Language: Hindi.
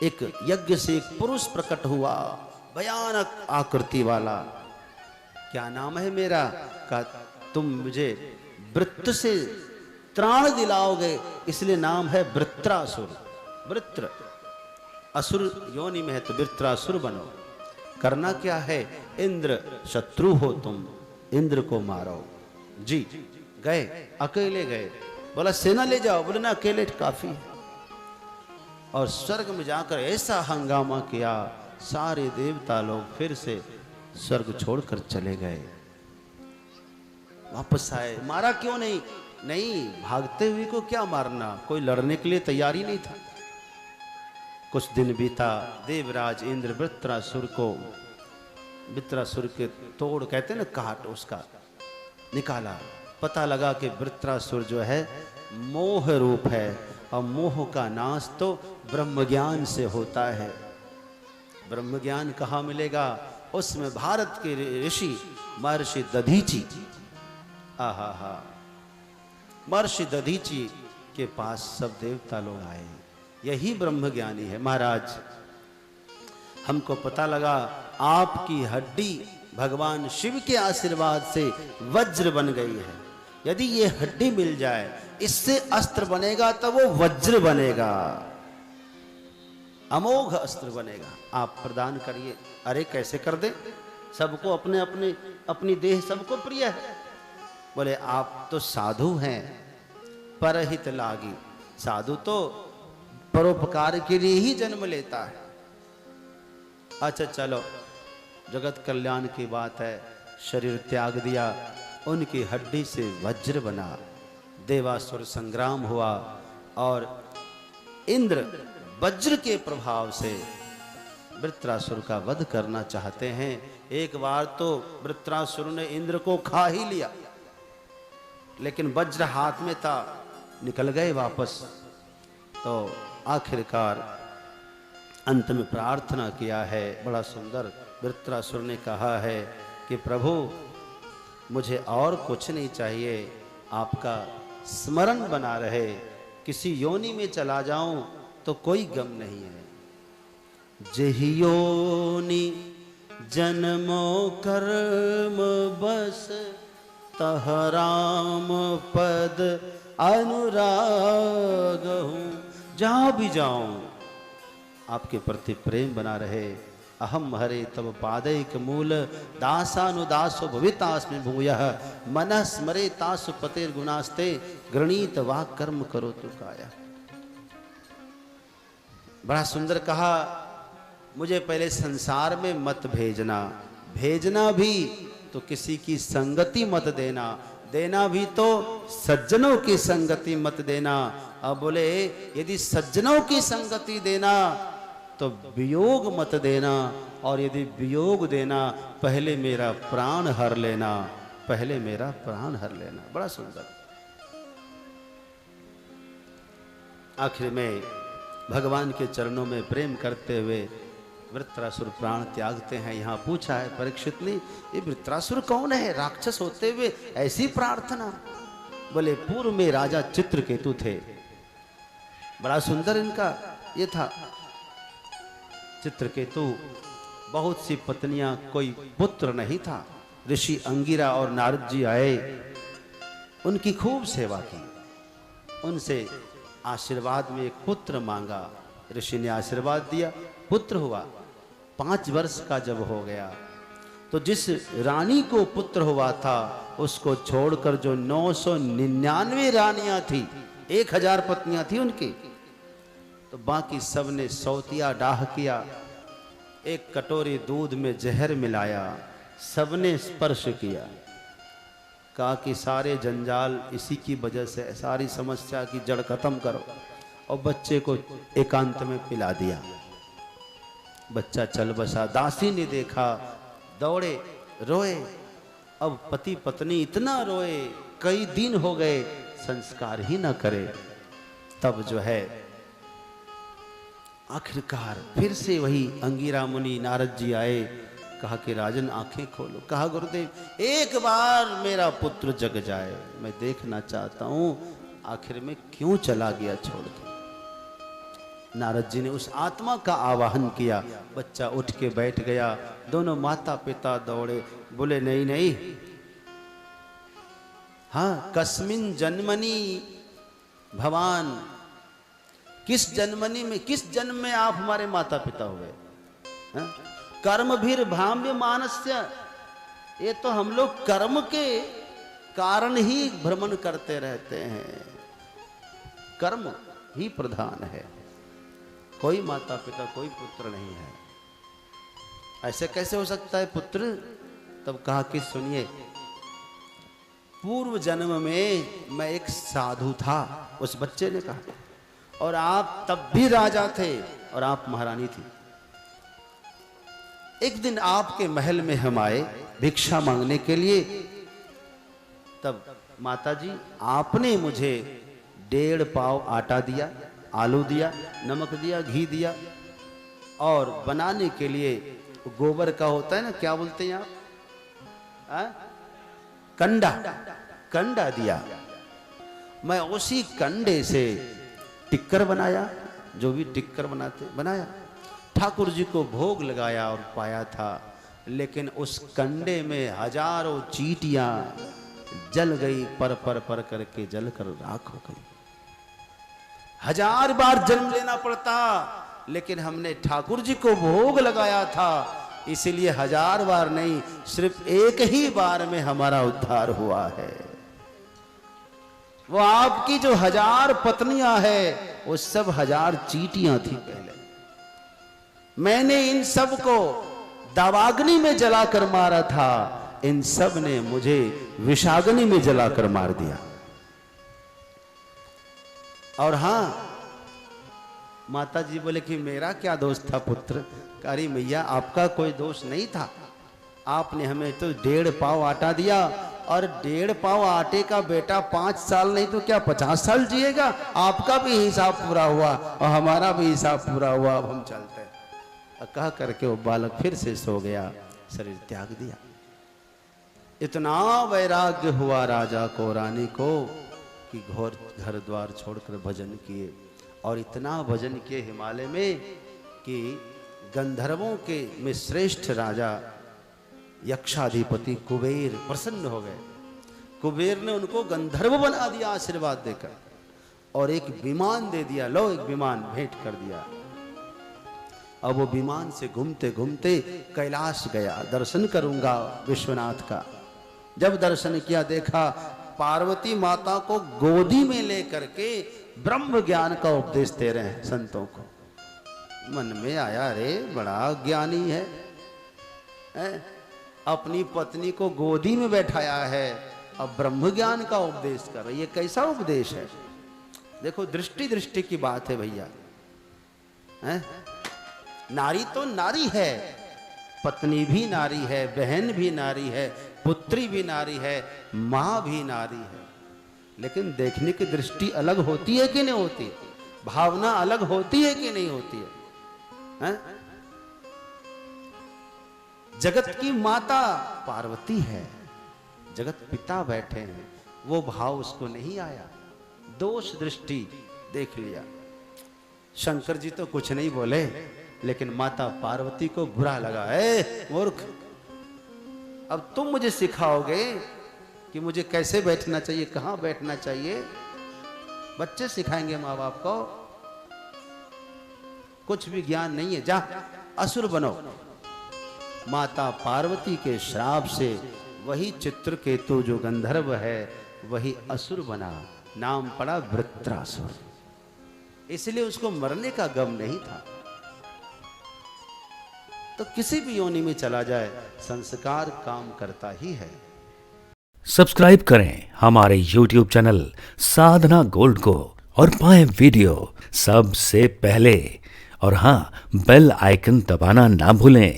एक यज्ञ से एक पुरुष प्रकट हुआ, भयानक आकृति वाला। क्या नाम है मेरा? कहा तुम मुझे वृत्र से त्राण दिलाओगे, इसलिए नाम है वृत्रासुर। वृत्र असुर योनि में है तो वृत्रासुर बनो। करना क्या है? इंद्र शत्रु हो तुम, इंद्र को मारो। जी गए, अकेले गए। बोला सेना ले जाओ, बोले ना अकेले काफी है। और स्वर्ग में जाकर ऐसा हंगामा किया, सारे देवता लोग फिर से स्वर्ग छोड़कर चले गए। वापस आए, मारा क्यों नहीं? नहीं, भागते हुए को क्या मारना, कोई लड़ने के लिए तैयार ही नहीं था। कुछ दिन बीता, देवराज इंद्र वृत्रासुर को, वृत्रासुर के तोड़ कहते हैं ना, काट उसका निकाला। पता लगा कि वृत्रासुर जो है मोह रूप है, और मोह का नाश तो ब्रह्म ज्ञान से होता है। ब्रह्म ज्ञान कहाँ मिलेगा? उसमें भारत के ऋषि महर्षि दधीची, आहा हा, महर्षि दधीची के पास सब देवता लोग आए। यही ब्रह्म ज्ञानी है। महाराज, हमको पता लगा आपकी हड्डी भगवान शिव के आशीर्वाद से वज्र बन गई है। यदि ये हड्डी मिल जाए, इससे अस्त्र बनेगा तो वो वज्र बनेगा, अमोघ अस्त्र बनेगा। आप प्रदान करिए। अरे कैसे कर दे? सबको अपने अपने अपनी देह सबको प्रिय है। बोले आप तो साधु हैं, परहित लागी। साधु तो परोपकार के लिए ही जन्म लेता है। अच्छा चलो, जगत कल्याण की बात है। शरीर त्याग दिया, उनकी हड्डी से वज्र बना। देवासुर संग्राम हुआ और इंद्र वज्र के प्रभाव से वृत्रासुर का वध करना चाहते हैं। एक बार तो वृत्रासुर ने इंद्र को खा ही लिया, लेकिन वज्र हाथ में था, निकल गए वापस। तो आखिरकार अंत में प्रार्थना किया है, बड़ा सुंदर। वृत्रासुर ने कहा है कि प्रभु मुझे और कुछ नहीं चाहिए, आपका स्मरण बना रहे। किसी योनि में चला जाऊं तो कोई गम नहीं है। जेहि योनि जन्मो कर्म बस, तह राम पद अनुराग हूं। जहां भी जाऊं आपके प्रति प्रेम बना रहे। अहम हरे तब पादैक मूल, दासानुदासो भवितास्मि भूयः। मनः स्मरे तासु पतेर गुणास्ते, गृणीत वाक् कर्म करो तु काया। बड़ा सुंदर कहा, मुझे पहले संसार में मत भेजना, भेजना भी तो किसी की संगति मत देना, देना भी तो सज्जनों की संगति मत देना। अब बोले यदि सज्जनों की संगति देना तो वियोग मत देना, और यदि वियोग देना पहले मेरा प्राण हर लेना, पहले मेरा प्राण हर लेना। बड़ा सुंदर। आखिर में भगवान के चरणों में प्रेम करते हुए वृत्रासुर प्राण त्यागते हैं। यहाँ पूछा है परीक्षित ने, ये वृत्रासुर कौन है? राक्षस होते हुए ऐसी प्रार्थना? बोले पूर्व में राजा चित्रकेतु थे। बड़ा सुंदर इनका ये था। चित्रकेतु बहुत सी पत्नियां, कोई पुत्र नहीं था। ऋषि अंगिरा और नारद जी आए, उनकी खूब सेवा की, उनसे आशीर्वाद में एक पुत्र मांगा। ऋषि ने आशीर्वाद दिया, पुत्र हुआ। 5 वर्ष का जब हो गया तो जिस रानी को पुत्र हुआ था उसको छोड़कर जो 999 रानियां थी, 1000 पत्नियां थी उनकी, तो बाकी सब ने सौतिया डाह किया। एक कटोरी दूध में जहर मिलाया, सबने स्पर्श किया। कहा कि सारे जंजाल इसी की वजह से, सारी समस्या की जड़ खत्म करो, और बच्चे को एकांत में पिला दिया। बच्चा चल बसा। दासी ने देखा, दौड़े, रोए। अब पति पत्नी इतना रोए, कई दिन हो गए संस्कार ही ना करे। तब जो है आखिरकार फिर से वही अंगिरा मुनि नारद जी आए। कहा कि राजन आंखें खोलो। कहा गुरुदेव एक बार मेरा पुत्र जग जाए, मैं देखना चाहता हूं आखिर में क्यों चला गया छोड़ के। नारद जी ने उस आत्मा का आवाहन किया, बच्चा उठ के बैठ गया। दोनों माता पिता दौड़े, बोले नहीं नहीं, हाँ, कस्मिन जन्मनी भवान, किस जन्मनी में, किस जन्म में आप हमारे माता पिता हुए? कर्म भीर भाम्य मानस्य, ये तो हम लोग कर्म के कारण ही भ्रमण करते रहते हैं, कर्म ही प्रधान है, कोई माता पिता कोई पुत्र नहीं है। ऐसे कैसे हो सकता है पुत्र? तब कहा कि सुनिए, पूर्व जन्म में मैं एक साधु था, उस बच्चे ने कहा, और आप तब भी राजा थे और आप महारानी थी। एक दिन आपके महल में हम आए भिक्षा मांगने के लिए, तब माताजी आपने मुझे 1.5 पाव आटा दिया, आलू दिया, नमक दिया, घी दिया, और बनाने के लिए गोबर का होता है ना, क्या बोलते हैं आप, कंडा, कंडा दिया। मैं उसी कंडे से टिक्कर बनाया, जो भी टिक्कर बनाते बनाया, ठाकुर जी को भोग लगाया और पाया था। लेकिन उस कंडे में हजारों चींटियां जल गई, पर करके जल कर राख हो गई। 1000 बार जन्म लेना पड़ता, लेकिन हमने ठाकुर जी को भोग लगाया था, इसलिए 1000 बार नहीं, सिर्फ एक ही बार में हमारा उद्धार हुआ है। वो आपकी जो 1000 पत्नियां हैं, वो सब 1000 चींटियां थी पहले। मैंने इन सब को दावाग्नि में जलाकर मारा था, इन सब ने मुझे विषाग्नि में जलाकर मार दिया। और हां, माता जी बोले कि मेरा क्या दोष था पुत्र? अरे मैया, आपका कोई दोष नहीं था, आपने हमें तो 1.5 पाव आटा दिया, और 1.5 पाव आटे का बेटा 5 साल नहीं तो क्या 50 साल जिएगा? आपका भी हिसाब पूरा हुआ और हमारा भी हिसाब पूरा हुआ, अब हम चलते हैं। कह करके वो बालक फिर से सो गया, शरीर त्याग दिया। इतना वैराग्य हुआ राजा को, रानी को, कि घोर घर द्वार छोड़कर भजन किए, और इतना भजन किए हिमालय में कि गंधर्वों के में श्रेष्ठ राजा यक्षाधिपति कुबेर प्रसन्न हो गए। कुबेर ने उनको गंधर्व बना दिया आशीर्वाद देकर, और एक विमान दे दिया, लो एक विमान भेंट कर दिया। अब वो विमान से घूमते घूमते कैलाश गया, दर्शन करूंगा विश्वनाथ का। जब दर्शन किया, देखा पार्वती माता को गोदी में लेकर के ब्रह्म ज्ञान का उपदेश दे रहे हैं संतों को। मन में आया, रे बड़ा ज्ञानी है, अपनी पत्नी को गोदी में बैठाया है, अब ब्रह्म ज्ञान का उपदेश कर रही है। कैसा उपदेश है? देखो, दृष्टि दृष्टि की बात है भैया। नारी तो नारी है, पत्नी भी नारी है, बहन भी नारी है, पुत्री भी नारी है, मां भी नारी है, लेकिन देखने की दृष्टि अलग होती है कि नहीं होती? भावना अलग होती है कि नहीं होती है? जगत की माता पार्वती है, जगत पिता बैठे हैं, वो भाव उसको नहीं आया, दोष दृष्टि देख लिया। शंकर जी तो कुछ नहीं बोले, लेकिन माता पार्वती को बुरा लगा। ए मूर्ख, अब तुम मुझे सिखाओगे कि मुझे कैसे बैठना चाहिए, कहां बैठना चाहिए? बच्चे सिखाएंगे माँ बाप को, कुछ भी ज्ञान नहीं है, जा असुर बनो। माता पार्वती के श्राप से वही चित्रकेतु जो गंधर्व है, वही असुर बना, नाम पड़ा वृत्रासुर। इसलिए उसको मरने का गम नहीं था। तो किसी भी योनि में चला जाए, संस्कार काम करता ही है। सब्सक्राइब करें हमारे YouTube चैनल साधना गोल्ड को और पाएं वीडियो सबसे पहले। और हाँ, बेल आइकन दबाना ना भूलें।